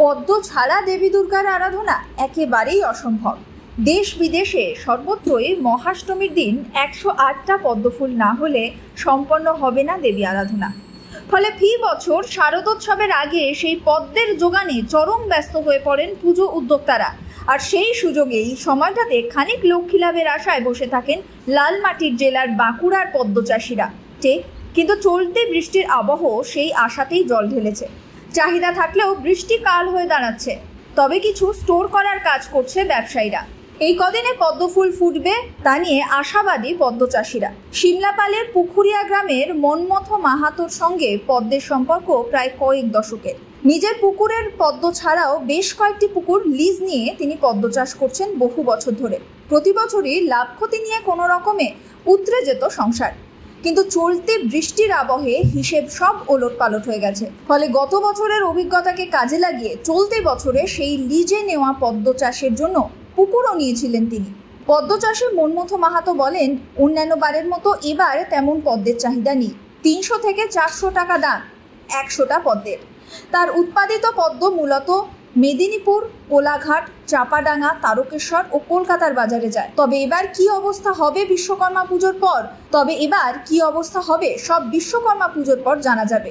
পদ্ম ছাড়া দেবী দুর্গার আরাধনা একেবারেই অসম্ভব। দেশ বিদেশে সর্বত্রই মহাষ্টমীর দিন 108টা পদ্মফুল না হলে সম্পন্ন হবে না দেবী আরাধনা। ফলে ফি বছর শারদোৎসবের আগে সেই পদ্মের যোগানে চরম ব্যস্ত হয়ে পড়েন পুজো উদ্যোক্তারা। আর সেই সুযোগেই সময়টাতে খানিক লক্ষ্মী লাভের আশায় বসে থাকেন লালমাটির জেলার বাঁকুড়ার পদ্ম চাষিরা। ঠিক, কিন্তু চলতি বৃষ্টির আবহ সেই আশাতেই জল ঢেলেছে। চাহিদা থাকলেও বৃষ্টি কাল হয়ে দাঁড়াচ্ছে। তবে কিছু স্টোর করার কাজ করছে ব্যবসায়ীরা। এই কদিনে পদ্মফুল ফুটবে তা নিয়ে আশাবাদী পদ্ম চাষিরা। সিমলাপালের পুকুরিয়া গ্রামের মনমথ মাহাতোর সঙ্গে পদ্মের সম্পর্ক প্রায় কয়েক দশকের। নিজের পুকুরের পদ্ম ছাড়াও বেশ কয়েকটি পুকুর লিজ নিয়ে তিনি পদ্ম চাষ করছেন বহু বছর ধরে। প্রতি বছরই লাভ ক্ষতি নিয়ে কোনো রকমে উতরে যেত সংসার। কিন্তু চলতি বৃষ্টির আবহে হিসেব সব ওলটপালট হয়ে গেছে। ফলে গত বছরের অভিজ্ঞতাকে কাজে লাগিয়ে চলতি বছরে সেই লিজে নেওয়া পদ্ম চাষের জন্য পুকুরও নিয়েছিলেন তিনি। পদ্ম চাষে মনমথ মাহাতো বলেন, অন্যান্য বারের মতো এবার তেমন পদ্মের চাহিদা নেই। 300 থেকে 400 টাকা দাম 100টা পদ্মের। তার উৎপাদিত পদ্ম মূলত মেদিনীপুর, কোলাঘাট, চাপাডাঙ্গা, তারকেশ্বর ও কলকাতার বাজারে যায়। তবে এবার কি অবস্থা হবে বিশ্বকর্মা পুজোর পর সব বিশ্বকর্মা পুজোর পর জানা যাবে।